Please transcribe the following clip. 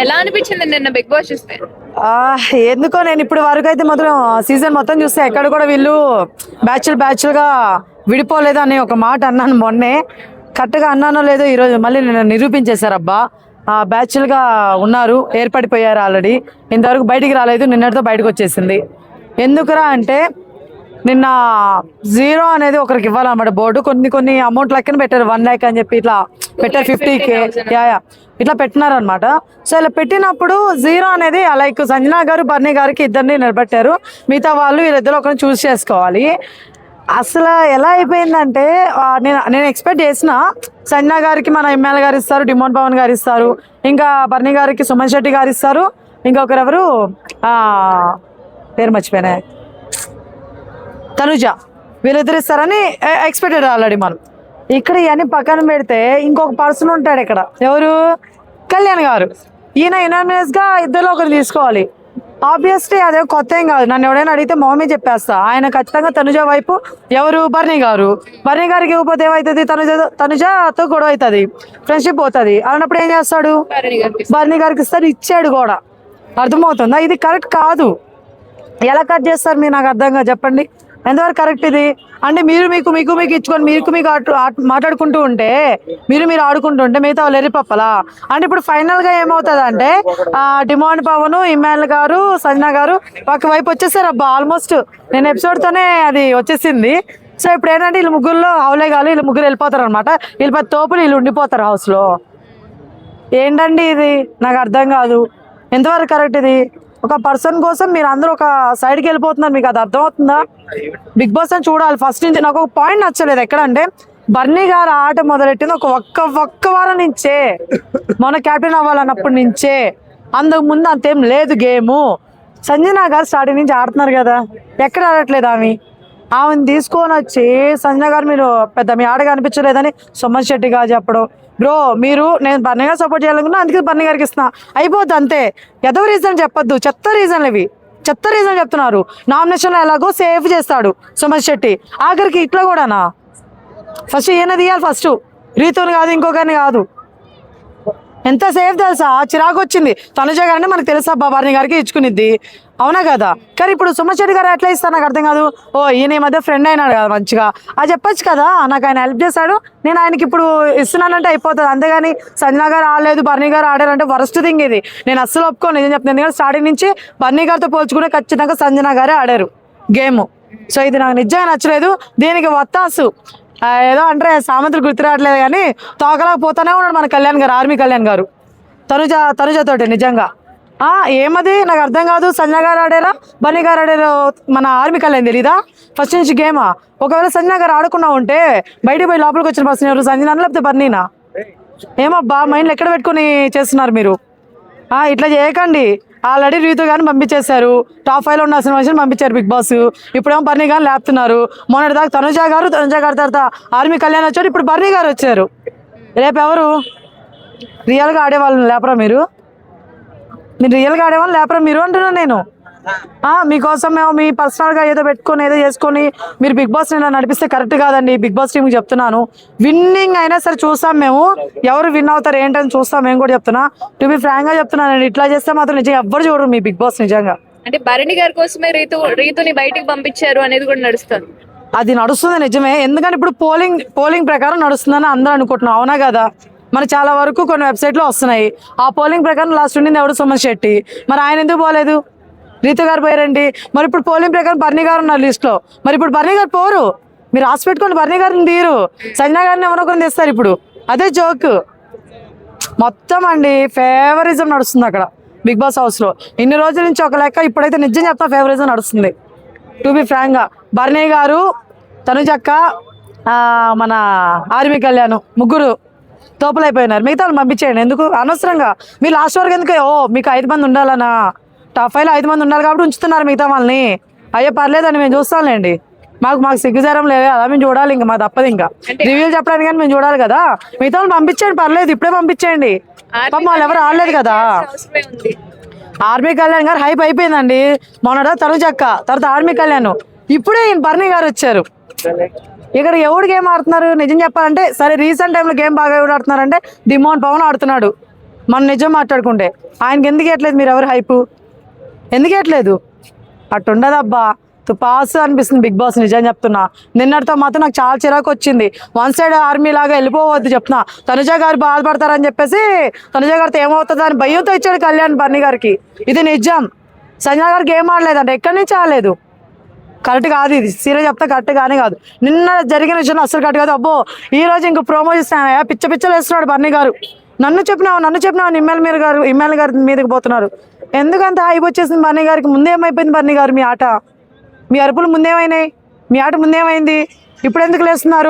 ఎలా అనిపించింది నిన్న బిగ్ బాస్ చూస్తే? ఎందుకో నేను ఇప్పుడు వరకు అయితే మాత్రం సీజన్ మొత్తం చూస్తే ఎక్కడ కూడా వీళ్ళు బ్యాచ్లుగా విడిపోలేదు అని ఒక మాట అన్నాను మొన్నే. కరెక్ట్గా అన్నానో లేదో ఈరోజు మళ్ళీ నిన్న నిరూపించేశారు. అబ్బా బ్యాచ్లుగా ఉన్నారు, ఏర్పడిపోయారు ఆల్రెడీ. ఇంతవరకు బయటికి రాలేదు, నిన్నటితో బయటకు వచ్చేసింది. ఎందుకురా అంటే నిన్న 0 అనేది ఒకరికి ఇవ్వాలన్నమాట బోర్డు. కొన్ని అమౌంట్ లెక్కన పెట్టారు, 1 lakh అని చెప్పి ఇట్లా పెట్టారు, 50K ఇట్లా పెట్టినారనమాట. సో ఇలా పెట్టినప్పుడు 0 అనేది లైక్ సంజనా గారు బర్నీ గారికి ఇద్దరిని నిలబెట్టారు. మిగతా వాళ్ళు వీళ్ళిద్దరు ఒకరిని చూస్ చేసుకోవాలి. అసలు ఎలా అయిపోయిందంటే నేను ఎక్స్పెక్ట్ చేసిన సంజనా గారికి మన ఎమ్మెల్యే గారు ఇస్తారు, డిమోన్ పవన్ గారు ఇస్తారు, ఇంకా బర్నీ గారికి సుమన్ శెట్టి గారు ఇస్తారు, ఇంకొకరెవరు పేరు మర్చిపోయినా తనుజ, వీళ్ళిద్దరు ఇస్తారని ఎక్స్పెక్టెడ్ ఆల్రెడీ. మనం ఇక్కడ ఇవన్నీ పక్కన పెడితే ఇంకొక పర్సన్ ఉంటాడు ఇక్కడ, ఎవరు? కళ్యాణ్ గారు. ఈయన యునానిమస్గా ఇద్దరు ఒకరు తీసుకోవాలి. ఆబ్వియస్లీ అదే కొత్త ఏం కాదు. నన్ను ఎవడైనా అడిగితే మొహమే చెప్పేస్తా. ఆయన ఖచ్చితంగా తనుజ వైపు, ఎవరు? బర్నీ గారు. బర్నీ గారికి ఇవ్వకపోతే ఏమవుతుంది? తనుజతో గొడవ అవుతుంది, ఫ్రెండ్షిప్ పోతుంది. అలాంటప్పుడు ఏం చేస్తాడు? బర్నీ గారికి ఇస్తాడు, ఇచ్చాడు కూడా. అర్థమవుతుందా? ఇది కరెక్ట్ కాదు. ఎలా కట్ చేస్తారు మీరు? నాకు అర్థంగా చెప్పండి. ఎంతవరకు కరెక్ట్ ఇది? అంటే మీరు మీకు ఇచ్చుకొని మీకు మాట్లాడుకుంటూ ఉంటే, మీరు ఆడుకుంటూ ఉంటే మిగతా వాళ్ళు ఎర్రిపప్పలా? అంటే ఇప్పుడు ఫైనల్గా ఏమవుతుంది అంటే డిమాండ్ పవన్, ఇమ్మాన్యుల్ గారు, సంజనా గారు ఒకవైపు వచ్చేసారు. అబ్బా ఆల్మోస్ట్ నేను ఎపిసోడ్తోనే అది వచ్చేసింది. సో ఇప్పుడు ఏంటంటే వీళ్ళు ముగ్గురులో హౌలే కాదు, వీళ్ళు ముగ్గురు వెళ్ళిపోతారు అనమాట. వీళ్ళు 10 తోపులు, వీళ్ళు ఉండిపోతారు హౌస్లో. ఏంటండి ఇది? నాకు అర్థం కాదు. ఎంతవరకు కరెక్ట్ ఇది? ఒక పర్సన్ కోసం మీరు అందరూ ఒక సైడ్కి వెళ్ళిపోతున్నారు. మీకు అది అర్థమవుతుందా? బిగ్ బాస్ అని చూడాలి ఫస్ట్ నుంచి. నాకు ఒక పాయింట్ నచ్చలేదు ఎక్కడంటే, బర్నీ గారు ఆట మొదలెట్టింది ఒక్క వారం నుంచే, మొన్న క్యాప్టెన్ అవ్వాలన్నప్పటి నుంచే. అందుకు ముందు అంతేం లేదు గేము. సంజనా గారు స్టార్టింగ్ నుంచి ఆడుతున్నారు కదా, ఎక్కడ ఆడట్లేదు ఆమెను తీసుకొని వచ్చి సంజనా గారు మీరు పెద్ద మీ ఆట కనిపించలేదని సుమన్ శెట్టి గారు చెప్పడం. బ్రో నేను బర్నీ గారు సపోర్ట్ చేయాలనుకున్నా, అందుకే బర్నీ గారికి ఇస్తున్నా, అయిపోద్ది అంతే. ఏదో రీజన్ చెప్పొద్దు, చెత్త రీజన్లు ఇవి, చెత్త రీజన్ చెప్తున్నారు. నామినేషన్లో ఎలాగో సేఫ్ చేస్తాడు సుమన్ శెట్టి, ఆఖరికి ఇట్లా కూడానా? ఫస్ట్ ఈయన తీయాలి, ఫస్ట్ రీతుని కాదు, ఇంకొకరిని కాదు. ఎంత సేఫ్ తెలుసా? చిరాకు వచ్చింది. తనుజ గారిని మనకు తెలుసా బర్నీ గారికి ఇచ్చుకునిద్ది, అవునా కదా? కానీ ఇప్పుడు సుమన్ శెట్టి గారు ఎట్లా ఇస్తారు? నాకు అర్థం కాదు. ఈయన ఈ మధ్య ఫ్రెండ్ అయినాడు కదా మంచిగా, అది చెప్పచ్చు కదా. నాకు ఆయన హెల్ప్ చేశాడు, నేను ఆయనకి ఇప్పుడు ఇస్తున్నానంటే అయిపోతుంది. అంతేగాని సంజనా గారు ఆడలేదు, బర్నీ గారు ఆడారంటే వరస్ట్ థింగ్ ఇది. నేను అస్సలు ఒప్పుకోను, నిజం చెప్తాను. ఎందుకంటే స్టార్టింగ్ నుంచి బర్నీ గారితో పోల్చుకుంటే ఖచ్చితంగా సంజనా గారే ఆడారు గేమ్. సో ఇది నాకు నిజంగా నచ్చలేదు. దీనికి వత్తాసు ఏదో అంటే సామెతలు గుర్తు రావట్లేదు, కానీ తోకలాగా పోతానే ఉన్నాడు మన కళ్యాణ్ గారు, ఆర్మీ కళ్యాణ్ గారు తనుజతోటి. నిజంగా ఏమది నాకు అర్థం కాదు. సంజనా గారు ఆడారా, బర్నీ గారు ఆడారు, మన ఆర్మీ కళ్యాణ్ తెలీదా ఫస్ట్ నుంచి గేమా? ఒకవేళ సంజనా గారు ఆడకుండా ఉంటే బయటికి పోయి లోపలికి వచ్చిన పర్సన్ ఎవరు? సంజనా లేకపోతే బర్నీనా? ఏమబ్బా మైండ్లో ఎక్కడ పెట్టుకుని చేస్తున్నారు మీరు? ఇట్లా చేయకండి. ఆల్రెడీ రీతు గారిని పంపించేశారు, టాప్ 5లో ఉన్న సినిమాని పంపించారు బిగ్ బాస్. ఇప్పుడేమో బర్నీ గారిని లేపుతున్నారు. మొన్నటి దాకా తనుజ గారు తర్వాత ఆర్మీ కళ్యాణ్ వచ్చాడు, ఇప్పుడు బర్నీ గారు వచ్చారు. రేపు ఎవరు రియల్గా ఆడేవాళ్ళని లేపరా మీరు? రియల్గా ఆడేవాళ్ళని లేపరా మీరు అంటున్నాను నేను. మీకోసం మేము మీ పర్సనల్గా ఏదో పెట్టుకొని ఏదో చేసుకొని మీరు బిగ్ బాస్ ఇలా నడిపిస్తే కరెక్ట్ కాదండి. బిగ్ బాస్ టీంకి చెప్తున్నాను, విన్నింగ్ అయినా సరే చూస్తాం మేము, ఎవరు విన్ అవుతారు ఏంటని చూస్తాం మేము కూడా చెప్తున్నా. టు బి ఫ్రాంక్ గా చెప్తున్నాను, ఇట్లా చేస్తే మాత్రం నిజంగా ఎవ్వరు చూడరు మీ బిగ్ బాస్. నిజంగా అంటే బర్నీ గారి కోసమే రీతుని బయటికి పంపించారు అనేది కూడా నడుస్తుంది. అది నడుస్తుంది నిజమే, ఎందుకంటే ఇప్పుడు పోలింగ్ ప్రకారం నడుస్తుందని అందరూ అనుకుంటున్నాం, అవునా కదా? మరి చాలా వరకు కొన్ని వెబ్సైట్లో వస్తున్నాయి. ఆ పోలింగ్ ప్రకారం లాస్ట్ ఉండింది ఎవడు? సుమన్ శెట్టి. మరి ఆయన ఎందుకు పోలేదు? రీతు గారు పోయారండి. మరి ఇప్పుడు పోలింగ్ ప్రకారం బర్నీ గారు ఉన్నారు లిస్ట్లో. మరి ఇప్పుడు బర్నీ గారు పోరు, మీరు రాసి పెట్టుకొని బర్నీ గారిని తీరు, సంజనా గారిని ఎవరొకరిని తెస్తారు. ఇప్పుడు అదే జోక్ మొత్తం అండి. ఫేవరిజం నడుస్తుంది అక్కడ బిగ్ బాస్ హౌస్లో. ఇన్ని రోజుల నుంచి ఒక లెక్క, ఇప్పుడైతే నిజం చెప్తా ఫేవరిజం నడుస్తుంది. టు బి ఫ్రాంక్గా బర్నీ గారు, తనుజక్క, మన ఆర్మీ కళ్యాణ్ ముగ్గురు తోపులైపోయినారు. మిగతా వాళ్ళు పంపించేయండి. ఎందుకు అనవసరంగా మీరు లాస్ట్ వరకు ఎందుకు? మీకు 5 మంది ఉండాలనా? టాప్ 5లో 5 మంది ఉండాలి కాబట్టి ఉంచుతున్నారు మిగతా వాళ్ళని. అయ్యో పర్లేదండి, మేము చూస్తాంలేండి. మాకు సిగ్గుజారం లేదు కదా, మేము చూడాలి. ఇంకా మాకు తప్పదు, ఇంకా రివ్యూలు చెప్పడానికి కానీ మేము చూడాలి కదా. మిగతా వాళ్ళు పంపించండి, పర్లేదు, ఇప్పుడే పంపించండి. పాపం వాళ్ళు ఎవరు ఆడలేదు కదా. ఆర్మీ కళ్యాణ్ గారు హైప్ అయిపోయిందండి. మొన్నట తనుజక్క, తర్వాత ఆర్మీ కళ్యాణ్, ఇప్పుడే బర్నీ గారు వచ్చారు. ఇక్కడ ఎవడు గేమ్ ఆడుతున్నారు నిజం చెప్పాలంటే? సరే రీసెంట్ టైంలో గేమ్ బాగా ఎవడు ఆడుతున్నారంటే డిమోన్ పవన్ ఆడుతున్నాడు. మనం నిజం మాట్లాడుకుంటే ఆయనకి ఎందుకు ఇవ్వట్లేదు మీరు ఎవరు హైపు ఎందుకు ఇవ్వట్లేదు అట్టుండదబ్బా పాస్ అనిపిస్తుంది బిగ్ బాస్ నిజం చెప్తున్నా నిన్నటితో మాత్రం నాకు చాలా చిరాకు వచ్చింది వన్ సైడ్ ఆర్మీ లాగా వెళ్ళిపోవద్దు చెప్తున్నా తనుజ గారు బాధపడతారని చెప్పేసి తనుజ గారితో ఏమవుతుందో అని భయంతో ఇచ్చాడు కళ్యాణ్ బన్నీ గారికి ఇది నిజం సంజన గారికి ఏం ఆడలేదంట ఎక్కడి నుంచి ఆడలేదు కరెక్ట్ కాదు ఇది సీరియస్ చెప్తా కరెక్ట్ కానీ కాదు నిన్న జరిగిన విషయం అసలు కరెక్ట్ కాదు అబ్బో ఈ రోజు ఇంకో ప్రోమో చేస్తాను పిచ్చలు వేస్తున్నాడు బన్నీ గారు నన్ను చెప్పినావు ఇమ్మాయిల్ గారి మీదకి పోతున్నారు ఎందుకంత హైప్ వచ్చేసింది బన్నీ గారికి ముందేమైపోయింది బన్నీ గారు మీ ఆట మీ అరుపులు ముందేమైనాయి మీ ఆట ముందేమైంది ఇప్పుడు ఎందుకు లేస్తున్నారు